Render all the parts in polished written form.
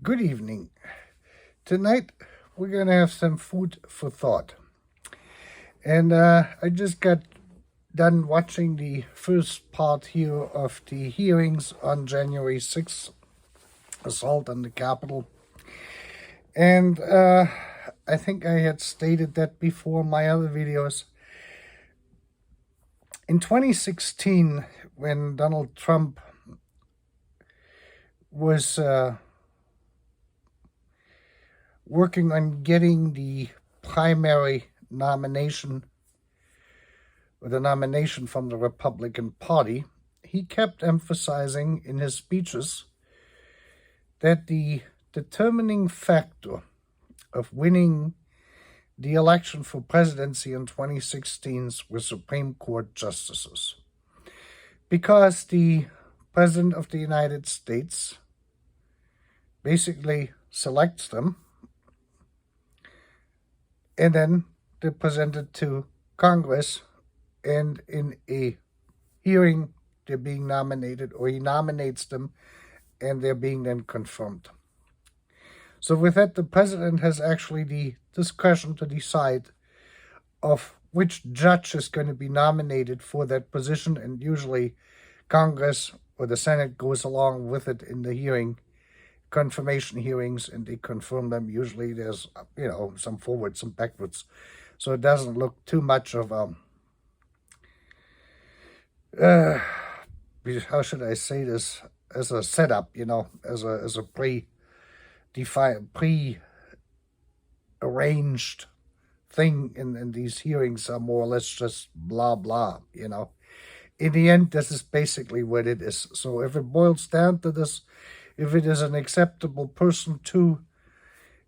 Good evening. Tonight we're going to have some food for thought. And I just got done watching the first part here of the hearings on January 6th, assault on the Capitol. And I think I had stated that before in my other videos. In 2016, when Donald Trump was working on getting the primary nomination, or the nomination from the Republican Party, he kept emphasizing in his speeches that the determining factor of winning the election for presidency in 2016 were Supreme Court justices. Because the President of the United States basically selects them, and then they're presented to Congress, and in a hearing they're being nominated, or he nominates them, and they're being then confirmed. So with that, the president has actually the discretion to decide of which judge is going to be nominated for that position, and usually Congress or the Senate goes along with it in the hearing, confirmation hearings, and they confirm them. Usually there's, some forwards, some backwards. So it doesn't look too much of how should I say this, as a setup, as a pre-arranged thing in these hearings are more or less just blah, blah, In the end, this is basically what it is. So if it boils down to this, if it is an acceptable person to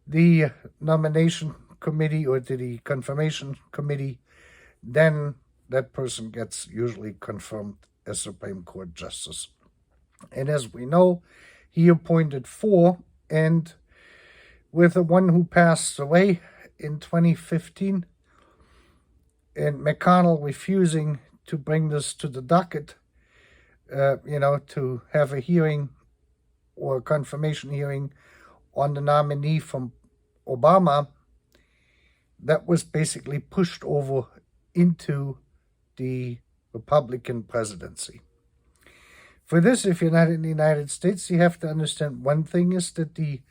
the nomination committee or to the confirmation committee, then that person gets usually confirmed as Supreme Court Justice. And as we know, he appointed 4, and with the one who passed away in 2015, and McConnell refusing to bring this to the docket, to have a hearing or a confirmation hearing on the nominee from Obama, that was basically pushed over into the Republican presidency. For this, if you're not in the United States, you have to understand one thing is that the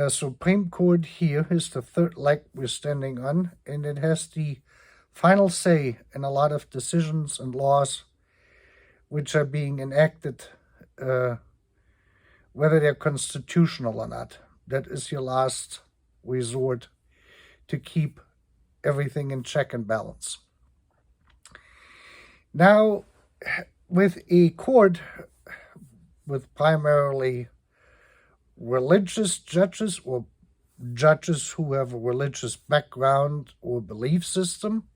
Supreme Court here is the third leg we're standing on, and it has the final say in a lot of decisions and laws which are being enacted, whether they're constitutional or not. That is your last resort to keep everything in check and balance. Now, with a court with primarily religious judges, or judges who have a religious background or belief system,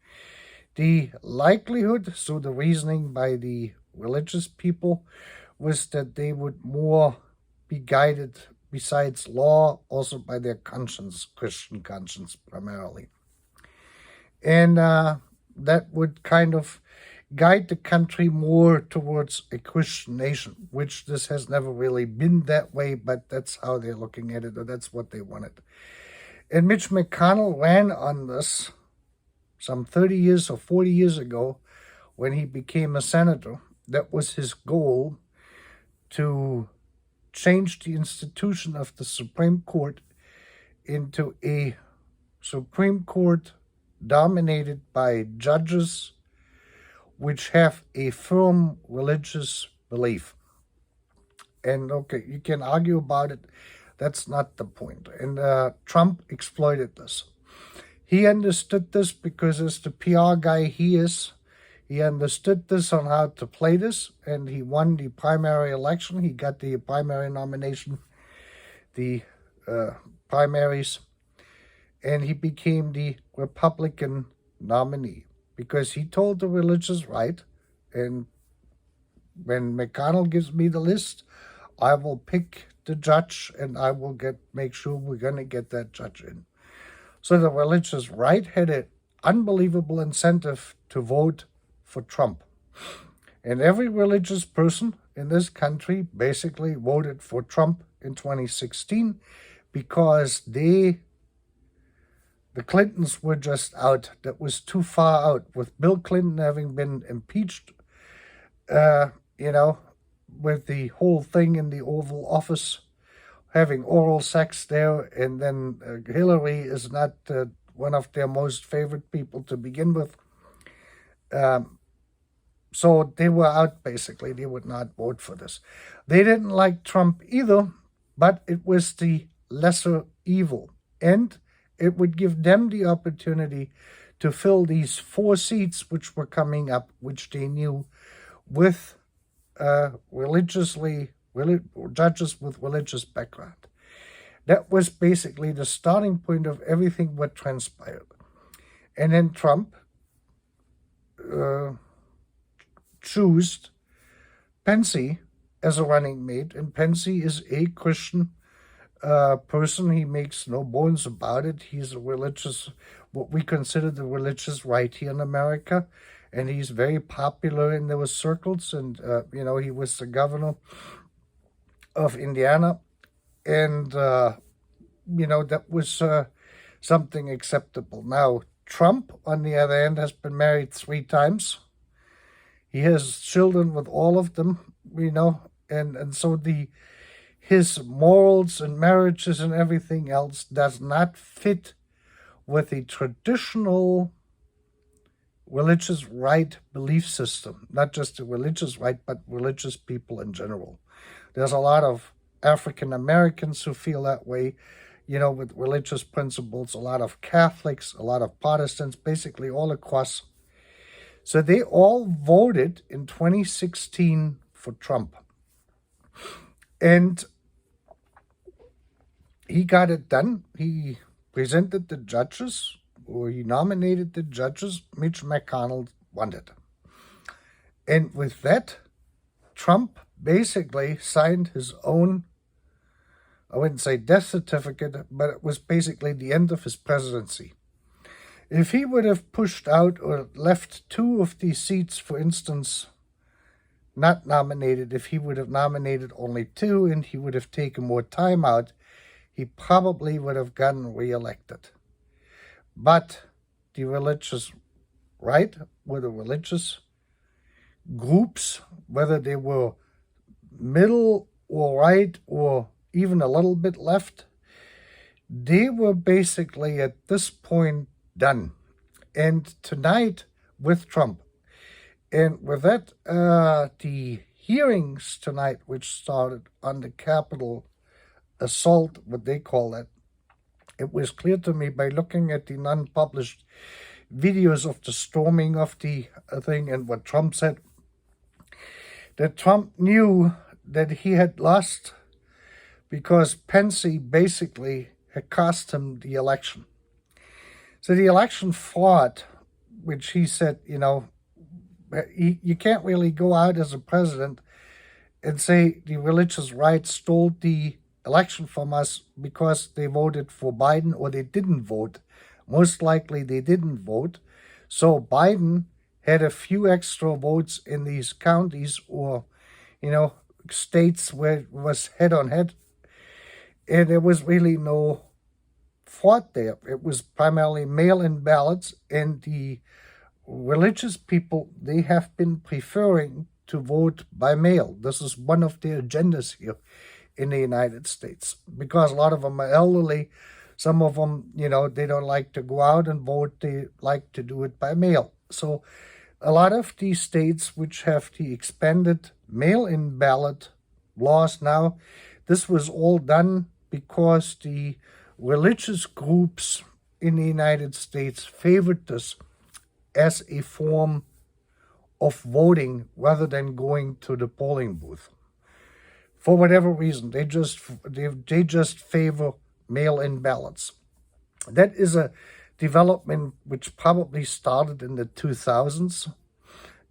the likelihood, so the reasoning by the religious people, was that they would more be guided, besides law, also by their conscience, Christian conscience primarily. And that would kind of guide the country more towards a Christian nation, which this has never really been that way, but that's how they're looking at it, or that's what they wanted. And Mitch McConnell ran on this some 30 years or 40 years ago when he became a senator. That was his goal, to change the institution of the Supreme Court into a Supreme Court dominated by judges which have a firm religious belief. And okay, you can argue about it. That's not the point. And Trump exploited this. He understood this because as the PR guy he is, he understood this on how to play this, and he won the primary election. He got the primary nomination, the primaries, and he became the Republican nominee because he told the religious right, and when McConnell gives me the list, I will pick the judge, and I will make sure we're going to get that judge in. So the religious right had an unbelievable incentive to vote for Trump. And every religious person in this country basically voted for Trump in 2016 because the Clintons were just out. That was too far out. With Bill Clinton having been impeached, with the whole thing in the Oval Office, having oral sex there, and then Hillary is not one of their most favorite people to begin with. So they were out, basically. They would not vote for this. They didn't like Trump either, but it was the lesser evil. And it would give them the opportunity to fill these 4 seats which were coming up, which they knew with judges with religious background. That was basically the starting point of everything what transpired. And then Trump chose Pence as a running mate, and Pence is a Christian person. He makes no bones about it. He's a religious, what we consider the religious right here in America, and he's very popular in those circles. And he was the governor of Indiana, and that was something acceptable. Now, Trump, on the other hand, has been married 3 times. He has children with all of them, and so his morals and marriages and everything else does not fit with the traditional religious right belief system, not just the religious right, but religious people in general. There's a lot of African Americans who feel that way, with religious principles, a lot of Catholics, a lot of Protestants, basically all across. So they all voted in 2016 for Trump. And he got it done. He presented the judges, or he nominated the judges. Mitch McConnell won it. And with that, Trump basically signed his own, I wouldn't say death certificate, but it was basically the end of his presidency. If he would have pushed out or left 2 of these seats, for instance, not nominated, if he would have nominated only 2 and he would have taken more time out, he probably would have gotten reelected. But the religious right, or the religious groups, whether they were middle or right or even a little bit left, they were basically at this point done. And tonight with Trump, and with that, the hearings tonight, which started on the Capitol assault, what they call it, it was clear to me by looking at the non-published videos of the storming of the thing and what Trump said, that Trump knew that he had lost because Pence basically had cost him the election. So the election fraud, which he said, you can't really go out as a president and say the religious right stole the election from us because they voted for Biden or they didn't vote. Most likely they didn't vote. So Biden had a few extra votes in these counties or, states where it was head-on-head. And there was really no fraud there. It was primarily mail-in ballots, and the religious people, they have been preferring to vote by mail. This is one of their agendas here in the United States, because a lot of them are elderly. Some of them, they don't like to go out and vote. They like to do it by mail. So a lot of these states which have the expanded mail-in ballot laws now, this was all done because the religious groups in the United States favored this as a form of voting rather than going to the polling booth. For whatever reason, they just favor mail-in ballots. That is a development which probably started in the 2000s,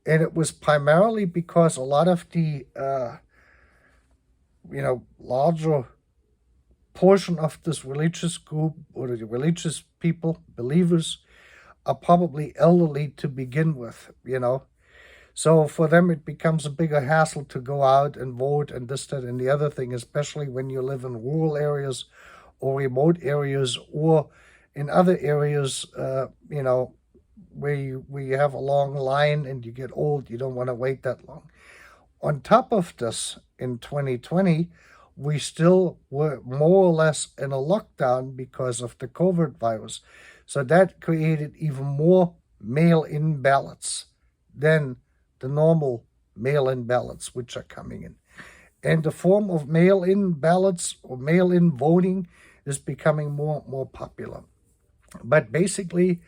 and it was primarily because a lot of the larger portion of this religious group or the religious people, believers, are probably elderly to begin with, So for them, it becomes a bigger hassle to go out and vote and this, that, and the other thing, especially when you live in rural areas or remote areas or in other areas, where you have a long line and you get old, you don't want to wait that long. On top of this, in 2020, we still were more or less in a lockdown because of the COVID virus. So that created even more mail-in ballots than the normal mail-in ballots which are coming in. And the form of mail-in ballots or mail-in voting is becoming more and more popular. But basically,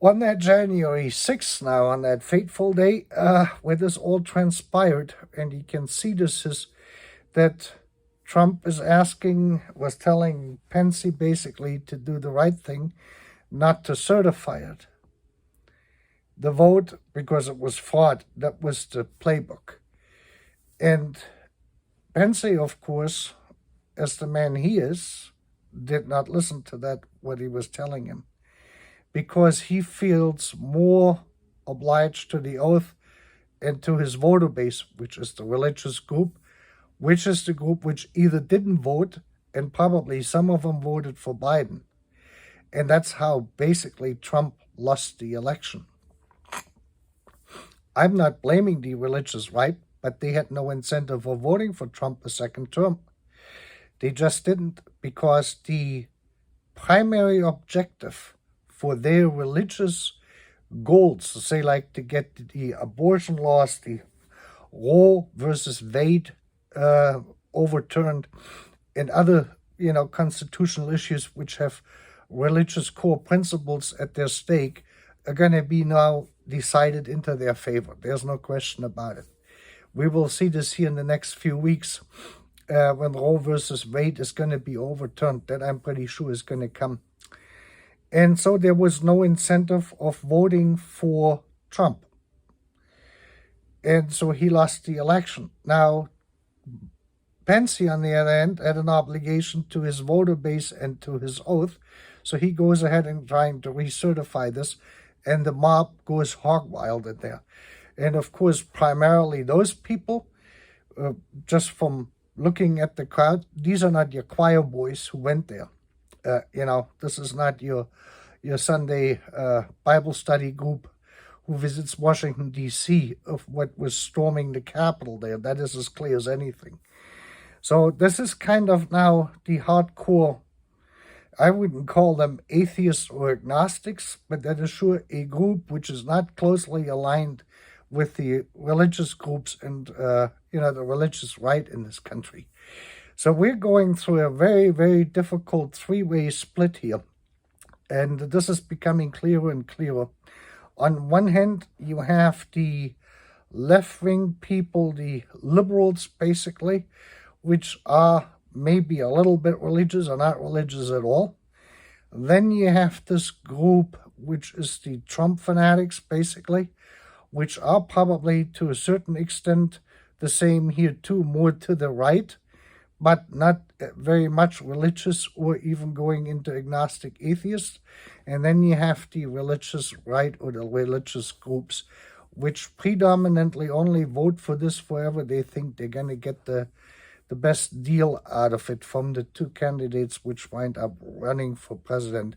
on that January 6th now, on that fateful day, where this all transpired, and you can see this is that Trump was telling Pence basically to do the right thing, not to certify it. The vote, because it was fraud, that was the playbook. And Pence, of course, as the man he is, did not listen to that, what he was telling him, because he feels more obliged to the oath and to his voter base, which is the religious group, which is the group which either didn't vote, and probably some of them voted for Biden. And that's how basically Trump lost the election. I'm not blaming the religious right, but they had no incentive for voting for Trump a second term. They just didn't, because the primary objective for their religious goals, say like to get the abortion laws, the Roe versus Wade overturned, and other constitutional issues which have religious core principles at their stake, are going to be now decided into their favor. There's no question about it. We will see this here in the next few weeks when Roe versus Wade is going to be overturned. That I'm pretty sure is going to come. And so there was no incentive of voting for Trump. And so he lost the election. Now, Pence, on the other hand, had an obligation to his voter base and to his oath. So he goes ahead and trying to recertify this, and the mob goes hog wild in there. And of course, primarily those people, just from looking at the crowd, these are not your choir boys who went there. This is not your Sunday Bible study group who visits Washington, D.C., of what was storming the Capitol there. That is as clear as anything. So this is kind of now the hardcore, I wouldn't call them atheists or agnostics, but that is sure a group which is not closely aligned with the religious groups and, the religious right in this country. So we're going through a very, very difficult three-way split here. And this is becoming clearer and clearer. On one hand, you have the left-wing people, the liberals basically, which are maybe a little bit religious or not religious at all. Then you have this group, which is the Trump fanatics basically, which are probably to a certain extent the same here too, more to the right, but not very much religious or even going into agnostic atheists. And then you have the religious right or the religious groups, which predominantly only vote for this wherever they think they're going to get the best deal out of it from the two candidates which wind up running for president.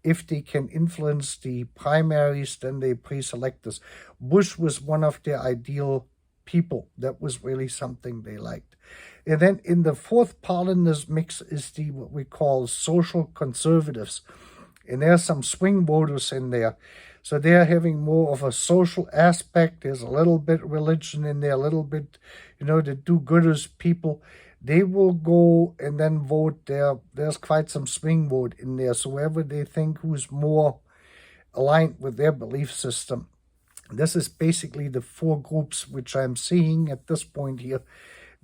If they can influence the primaries, then they pre-select this. Bush was one of their ideal people. That was really something they liked. And then in the fourth part in this mix is what we call social conservatives. And there are some swing voters in there. So they're having more of a social aspect. There's a little bit religion in there, a little bit, the do-gooders people. They will go and then vote there. There's quite some swing vote in there. So whoever they think who's more aligned with their belief system. This is basically the four groups which I'm seeing at this point here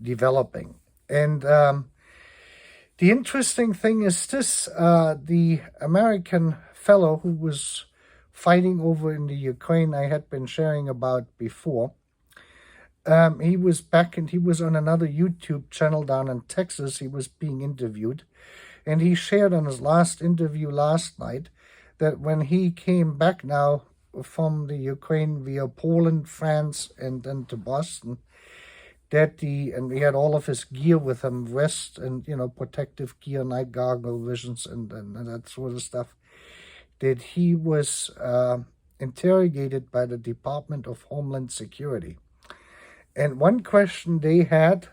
developing. And the interesting thing is this, the American fellow who was fighting over in the Ukraine I had been sharing about before, he was back and he was on another YouTube channel down in Texas. He was being interviewed, and he shared on his last interview last night that when he came back now from the Ukraine via Poland, France, and then to Boston, and he had all of his gear with him, vest and, protective gear, night goggle visions, and that sort of stuff, that he was interrogated by the Department of Homeland Security. And one question they had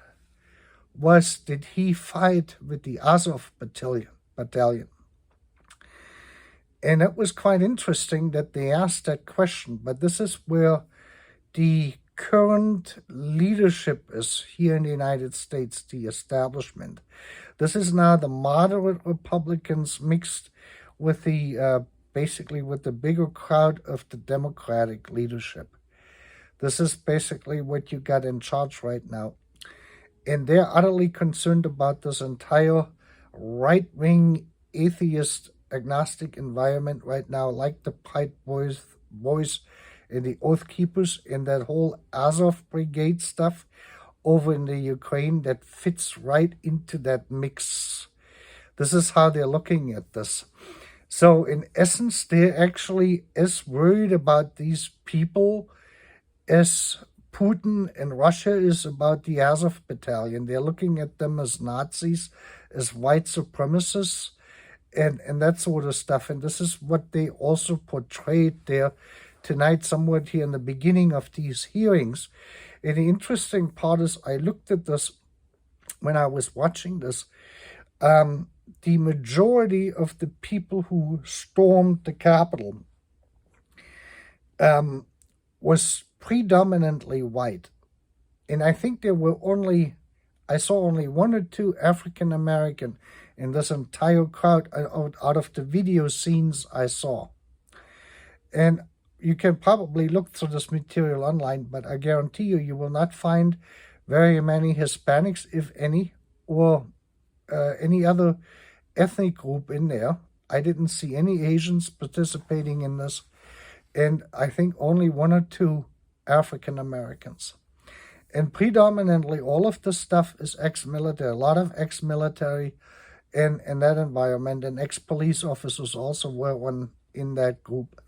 was, did he fight with the Azov battalion? And it was quite interesting that they asked that question, but this is where the current leadership is here in the United States, the establishment. This is now the moderate Republicans mixed with the basically with the bigger crowd of the Democratic leadership. This is basically what you got in charge right now. And they're utterly concerned about this entire right-wing, atheist, agnostic environment right now, like the Pied Boys and the Oath Keepers and that whole Azov Brigade stuff over in the Ukraine that fits right into that mix. This is how they're looking at this. So in essence, they're actually as worried about these people as Putin and Russia is about the Azov battalion. They're looking at them as Nazis, as white supremacists, and that sort of stuff. And this is what they also portrayed there tonight, somewhat here in the beginning of these hearings. And the interesting part is, I looked at this when I was watching this. The majority of the people who stormed the Capitol was predominantly white. And I think I saw only one or two African American in this entire crowd out of the video scenes I saw. And you can probably look through this material online, but I guarantee you will not find very many Hispanics, if any, or any other ethnic group in there. I didn't see any Asians participating in this, and I think only one or two African Americans. And predominantly all of this stuff is ex-military, a lot of ex-military in that environment, and ex-police officers also were one in that group.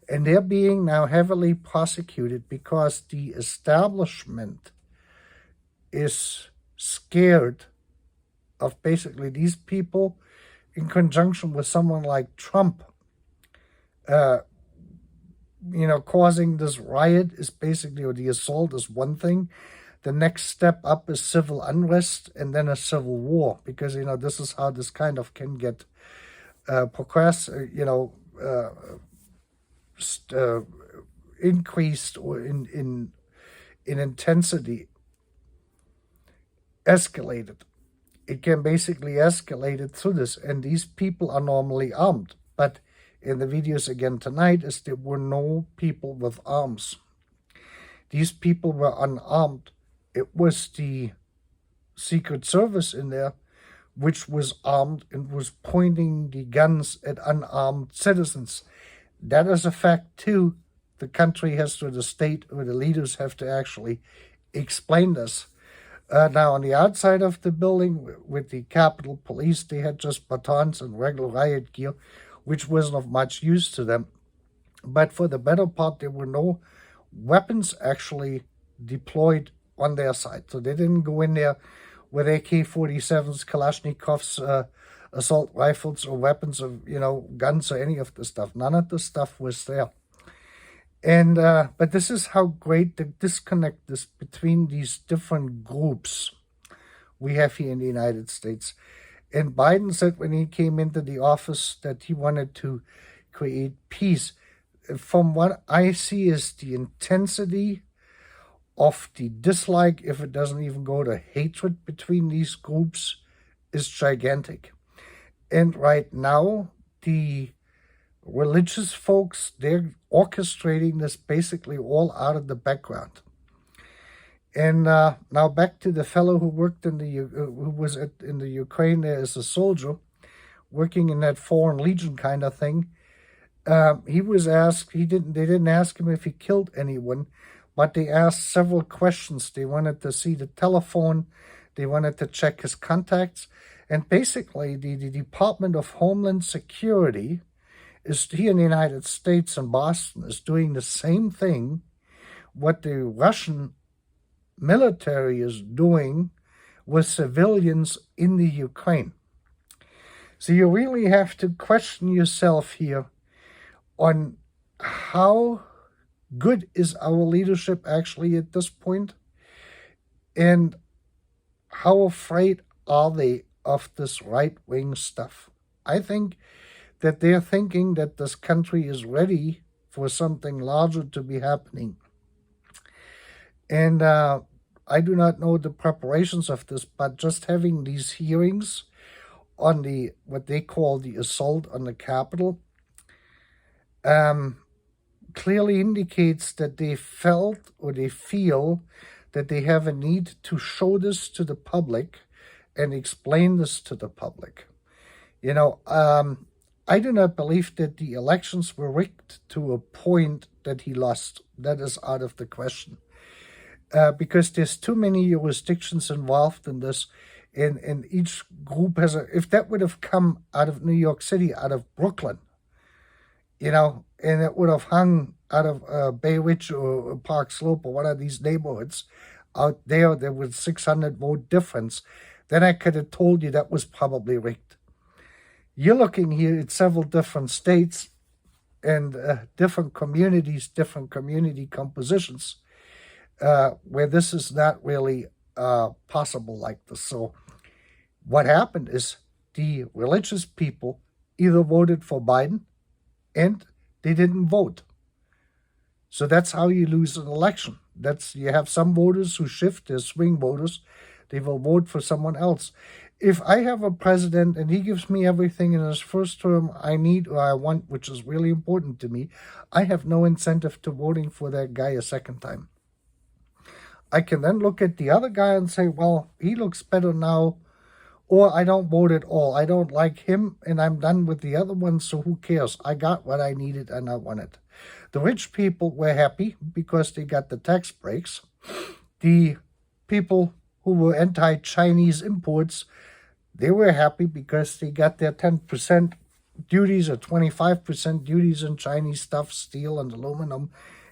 And they're being now heavily prosecuted because the establishment is scared of basically these people in conjunction with someone like Trump. Causing this riot is basically, or the assault is one thing. The next step up is civil unrest and then a civil war, because, this is how this kind of can get increased or in intensity, escalated. It can basically escalate it through this, and these people are normally armed. But in the videos again tonight, there were no people with arms. These people were unarmed. It was the Secret Service in there which was armed and was pointing the guns at unarmed citizens. That is a fact too. The country has to, the state or the leaders have to actually explain this. Now, on the outside of the building with the Capitol Police, they had just batons and regular riot gear, which wasn't of much use to them. But for the better part, there were no weapons actually deployed on their side. So they didn't go in there with AK-47s, Kalashnikovs, assault rifles, or weapons of, guns or any of the stuff. None of the stuff was there. And but this is how great the disconnect is between these different groups we have here in the United States. And Biden said when he came into the office that he wanted to create peace. From what I see is the intensity of the dislike, if it doesn't even go to hatred between these groups, is gigantic. And right now, the religious folks, they're orchestrating this basically all out of the background. And now back to the fellow who worked in who was in the Ukraine there as a soldier, working in that Foreign Legion kind of thing. He was asked. They didn't ask him if he killed anyone, but they asked several questions. They wanted to see the telephone. They wanted to check his contacts, and basically the Department of Homeland Security is here in the United States and Boston is doing the same thing what the Russian military is doing with civilians in the Ukraine. So you really have to question yourself here on how good is our leadership actually at this point, and how afraid are they of this right-wing stuff. I think that they're thinking that this country is ready for something larger to be happening. And I do not know the preparations of this, but just having these hearings on the what they call the assault on the Capitol clearly indicates that they felt or they feel that they have a need to show this to the public and explain this to the public. I do not believe that the elections were rigged to a point that he lost. That is out of the question. Because there's too many jurisdictions involved in this, and each group has if that would have come out of New York City, out of Brooklyn, and it would have hung out of Bay Ridge or Park Slope or one of these neighborhoods out there was 600 vote difference, then I could have told you that was probably rigged. You're looking here at several different states and different communities, different community compositions, where this is not really possible like this. So what happened is the religious people either voted for Biden and they didn't vote. So that's how you lose an election. You have some voters who shift, their swing voters, they will vote for someone else. If I have a president and he gives me everything in his first term I need or I want, which is really important to me, I have no incentive to voting for that guy a second time. I can then look at the other guy and say, well, he looks better now, or I don't vote at all. I don't like him and I'm done with the other one, so who cares? I got what I needed and I wanted. The rich people were happy because they got the tax breaks. The people who were anti-Chinese imports, they were happy because they got their 10% duties or 25% duties on Chinese stuff, steel and aluminum,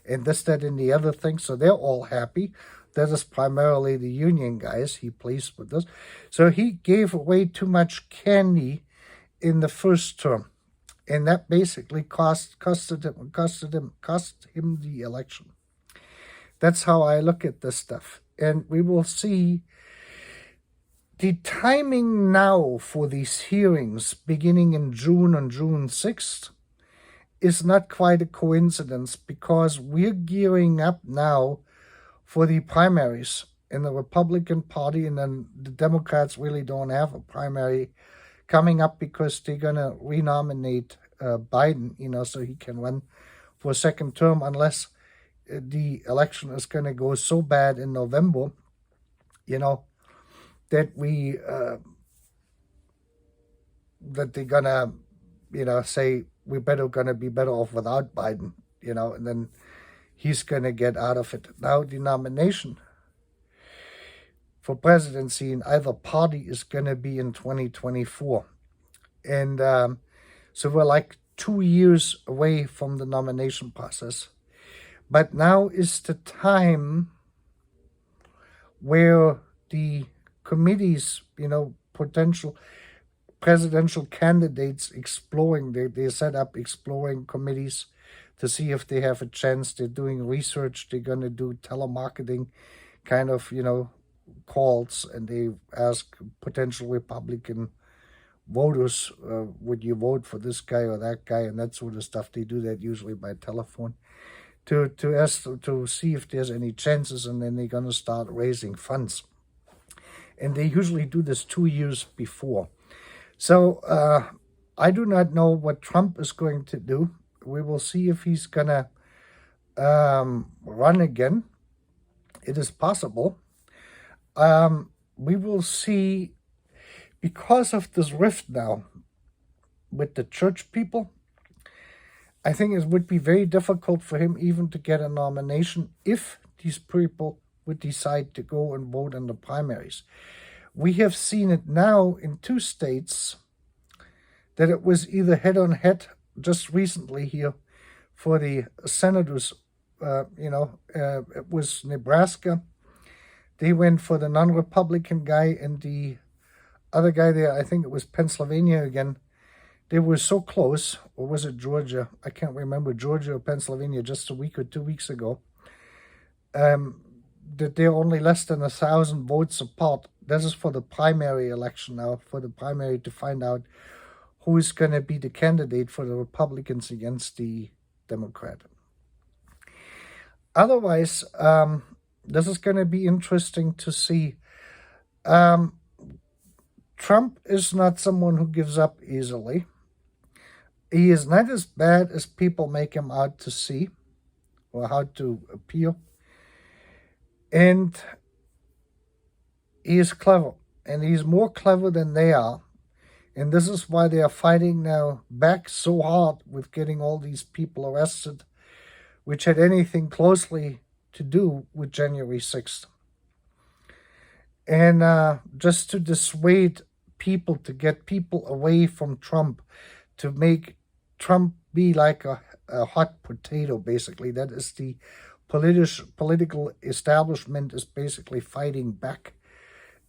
and this, that, and the other thing. So they're all happy. That is primarily the union guys. He pleased with this. So he gave away too much candy in the first term. And that basically cost him the election. That's how I look at this stuff. And we will see the timing now for these hearings beginning in June, on June 6th, is not quite a coincidence, because we're gearing up now for the primaries in the Republican Party, and then the Democrats really don't have a primary coming up because they're going to renominate Biden, so he can run for a second term, unless the election is going to go so bad in November, that that they're going to, say we're going to be better off without Biden, and then he's going to get out of it. Now the nomination for presidency in either party is going to be in 2024. And so we're like 2 years away from the nomination process. But now is the time where the committees, potential presidential candidates exploring, they set up exploring committees to see if they have a chance. They're doing research. They're going to do telemarketing kind of, calls, and they ask potential Republican voters, would you vote for this guy or that guy, and that sort of stuff. They do that usually by telephone to ask to see if there's any chances, and then they're going to start raising funds. And they usually do this 2 years before. So I do not know what Trump is going to do. We will see if he's going to run again. It is possible. We will see, because of this rift now with the church people, I think it would be very difficult for him even to get a nomination if these people would decide to go and vote in the primaries. We have seen it now in 2 states that it was either head-on-head just recently here for the senators. It was Nebraska. They went for the non-Republican guy, and the other guy there, I think it was Pennsylvania again. They were so close, or was it Georgia? I can't remember, Georgia or Pennsylvania, just a week or 2 weeks ago, that they're only less than 1,000 votes apart. This is for the primary election now, for the primary to find out who is going to be the candidate for the Republicans against the Democrat. Otherwise, this is going to be interesting to see. Trump is not someone who gives up easily. He is not as bad as people make him out to see or how to appear. And he is clever, and he's more clever than they are. And this is why they are fighting now back so hard with getting all these people arrested, which had anything closely to do with January 6th. And just to dissuade people, to get people away from Trump, to make Trump be like a hot potato, basically. That is the political establishment is basically fighting back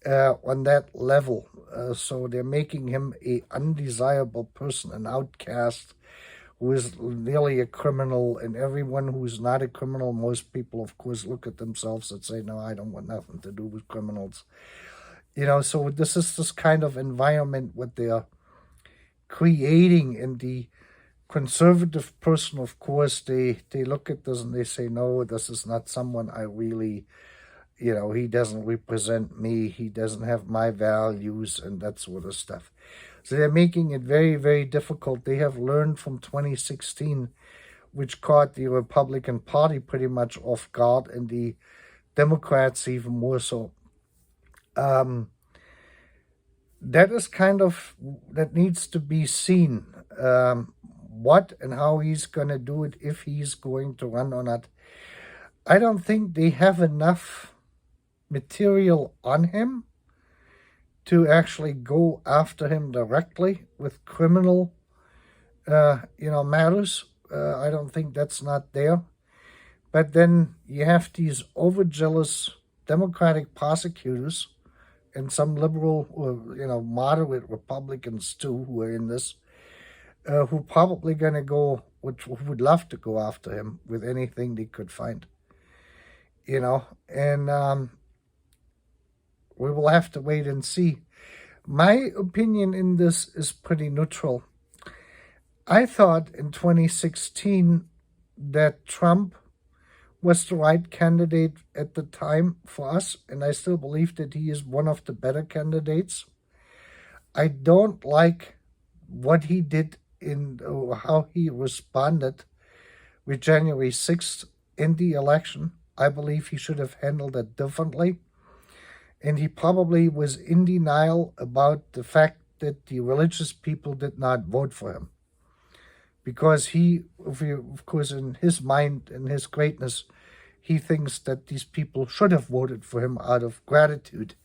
on that level. So they're making him an undesirable person, an outcast, who is really a criminal. And everyone who is not a criminal, most people, of course, look at themselves and say, no, I don't want nothing to do with criminals. So this is this kind of environment what they are creating. And the conservative person, of course, they look at this and they say, no, this is not someone I really, he doesn't represent me. He doesn't have my values and that sort of stuff. So they're making it very, very difficult. They have learned from 2016, which caught the Republican Party pretty much off guard, and the Democrats even more so. That is that needs to be seen. What and how he's going to do it, if he's going to run or not. I don't think they have enough material on him to actually go after him directly with criminal, matters. I don't think that's not there. But then you have these overzealous Democratic prosecutors and some liberal or, moderate Republicans too who are in this, who probably going to go, who would love to go after him with anything they could find. And we will have to wait and see. My opinion in this is pretty neutral. I thought in 2016 that Trump was the right candidate at the time for us, and I still believe that he is one of the better candidates. I don't like what he did or how he responded with January 6th in the election. I believe he should have handled it differently. And he probably was in denial about the fact that the religious people did not vote for him. Because he, of course, in his mind and his greatness, he thinks that these people should have voted for him out of gratitude.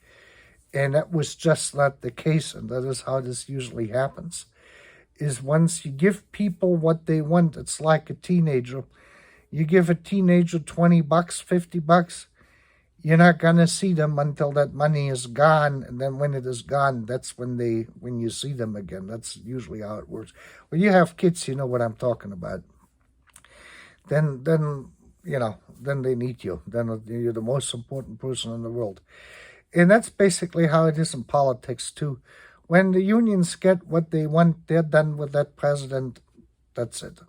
And that was just not the case, and that is how this usually happens. Is once you give people what they want, it's like a teenager. You give a teenager $20, $50, you're not going to see them until that money is gone. And then when it is gone, that's when you see them again. That's usually how it works. When you have kids, you know what I'm talking about. Then they need you. Then you're the most important person in the world. And that's basically how it is in politics too. When the unions get what they want, they're done with that president. That's it.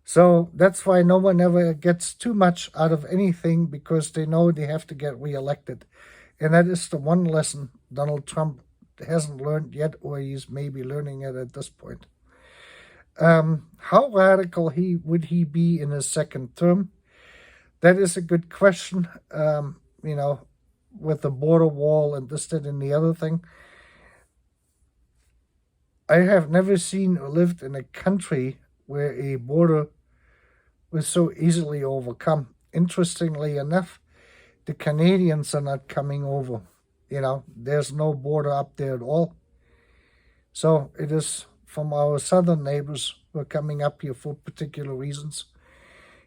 So that's why no one ever gets too much out of anything, because they know they have to get reelected. And that is the one lesson Donald Trump hasn't learned yet, or he's maybe learning it at this point. How radical would he be in his second term? That is a good question. With the border wall and this, that, and the other thing. I have never seen or lived in a country where a border was so easily overcome. Interestingly enough, the Canadians are not coming over. There's no border up there at all. So it is from our southern neighbors who are coming up here for particular reasons.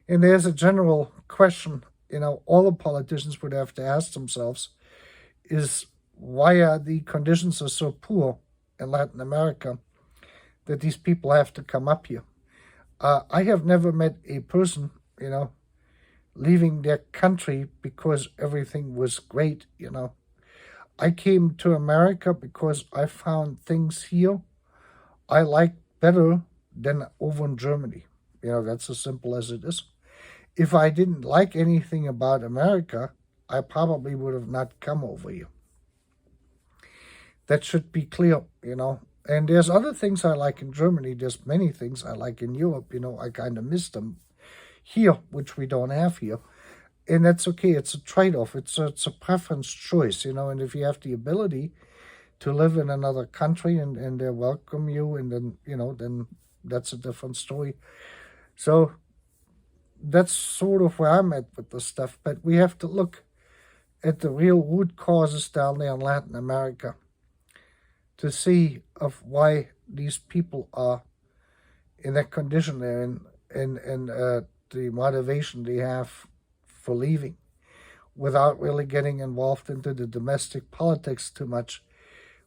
And there's a general question, all the politicians would have to ask themselves is why are the conditions are so poor in Latin America that these people have to come up here? I have never met a person, leaving their country because everything was great, I came to America because I found things here I like better than over in Germany. That's as simple as it is. If I didn't like anything about America, I probably would have not come over here. That should be clear, And there's other things I like in Germany. There's many things I like in Europe. I kind of miss them here, which we don't have here. And that's okay. It's a trade-off. It's a preference choice, And if you have the ability to live in another country and they welcome you, and then, then that's a different story. So that's sort of where I'm at with this stuff. But we have to look at the real root causes down there in Latin America to see of why these people are in that condition there and the motivation they have for leaving without really getting involved into the domestic politics too much.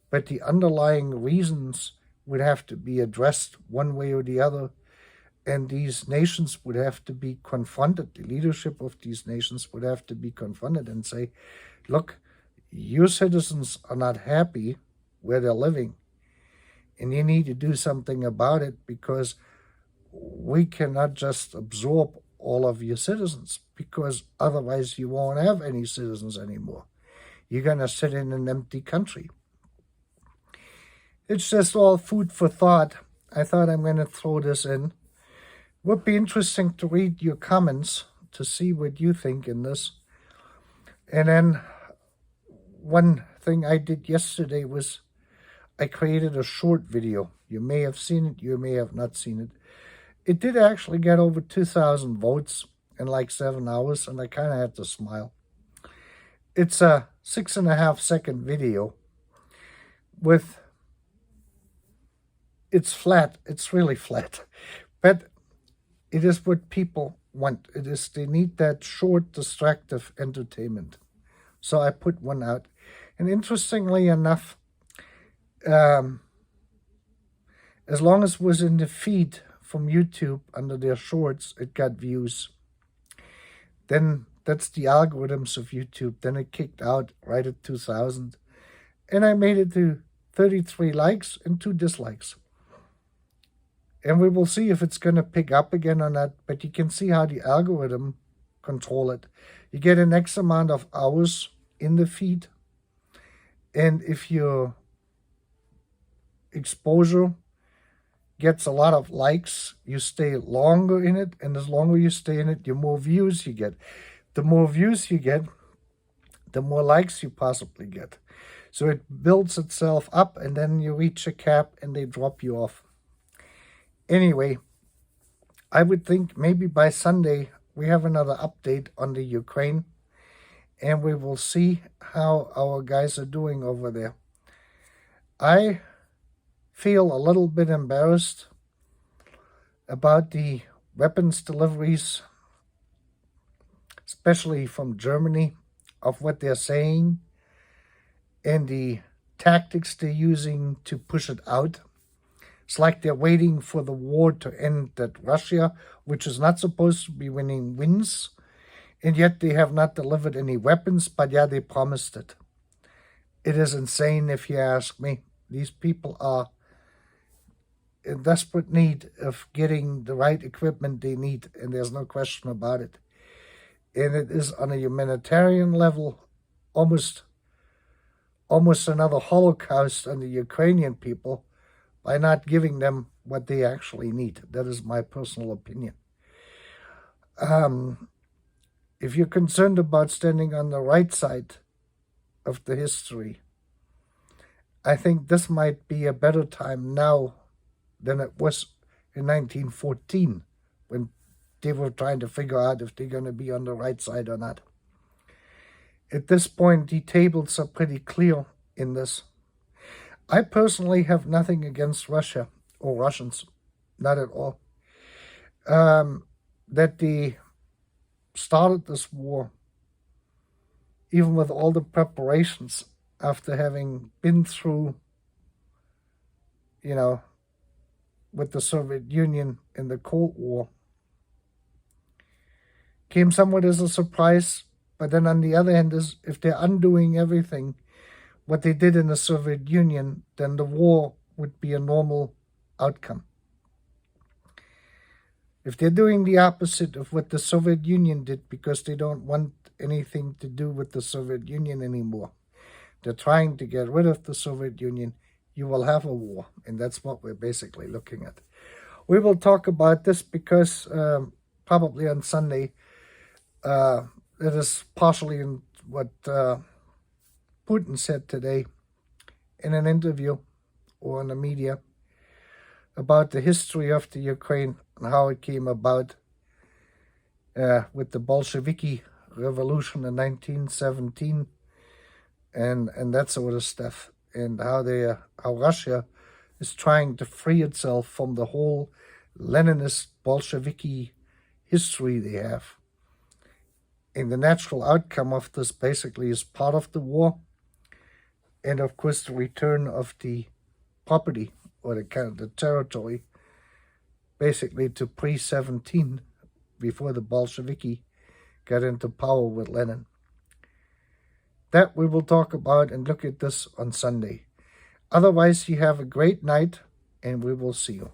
But the underlying reasons would have to be addressed one way or the other, and these nations would have to be confronted. The leadership of these nations would have to be confronted and say, look, your citizens are not happy where they're living, and you need to do something about it, because we cannot just absorb all of your citizens, because otherwise you won't have any citizens anymore. You're going to sit in an empty country. It's just all food for thought. I thought I'm going to throw this in. Would be interesting to read your comments to see what you think in this. And then one thing I did yesterday was I created a short video. You may have seen it, you may have not seen it. It did actually get over 2,000 votes in like 7 hours, and I kind of had to smile. It's a 6.5-second video with, it's flat, it's really flat, but it is what people want. It is, they need that short, distractive entertainment. So I put one out. And interestingly enough, as long as it was in the feed from YouTube under their shorts, it got views. Then that's the algorithms of YouTube. Then it kicked out right at 2,000. And I made it to 33 likes and 2 dislikes. And we will see if it's going to pick up again or not. But you can see how the algorithm control it. You get an X amount of hours in the feed. And if your exposure gets a lot of likes, you stay longer in it. And as longer you stay in it, the more views you get. The more views you get, the more likes you possibly get. So it builds itself up, and then you reach a cap and they drop you off. Anyway, I would think maybe by Sunday we have another update on the Ukraine, and we will see how our guys are doing over there. I feel a little bit embarrassed about the weapons deliveries, especially from Germany, of what they're saying and the tactics they're using to push it out. It's like they're waiting for the war to end, that Russia, which is not supposed to be winning, wins, and yet they have not delivered any weapons, but yeah, they promised it. It is insane if you ask me. These people are in desperate need of getting the right equipment they need, and there's no question about it. And it is on a humanitarian level almost another Holocaust on the Ukrainian people by not giving them what they actually need. That is my personal opinion. If you're concerned about standing on the right side of the history, I think this might be a better time now than it was in 1914, when they were trying to figure out if they're going to be on the right side or not. At this point, the tables are pretty clear in this. I personally have nothing against Russia. or Russians, not at all. That they started this war, even with all the preparations, after having been through, with the Soviet Union in the Cold War, came somewhat as a surprise. But then on the other hand, is if they're undoing everything what they did in the Soviet Union, then the war would be a normal outcome. If they're doing the opposite of what the Soviet Union did because they don't want anything to do with the Soviet Union anymore, they're trying to get rid of the Soviet Union, you will have a war. And that's what we're basically looking at. We will talk about this because probably on Sunday, it is partially in what Putin said today in an interview or in the media about the history of the Ukraine and how it came about with the Bolsheviki revolution in 1917 and that sort of stuff, and how Russia is trying to free itself from the whole Leninist Bolsheviki history they have. And the natural outcome of this basically is part of the war, and of course the return of the property or the territory basically to pre-17, before the Bolsheviki got into power with Lenin. That we will talk about and look at this on Sunday. Otherwise, you have a great night, and we will see you.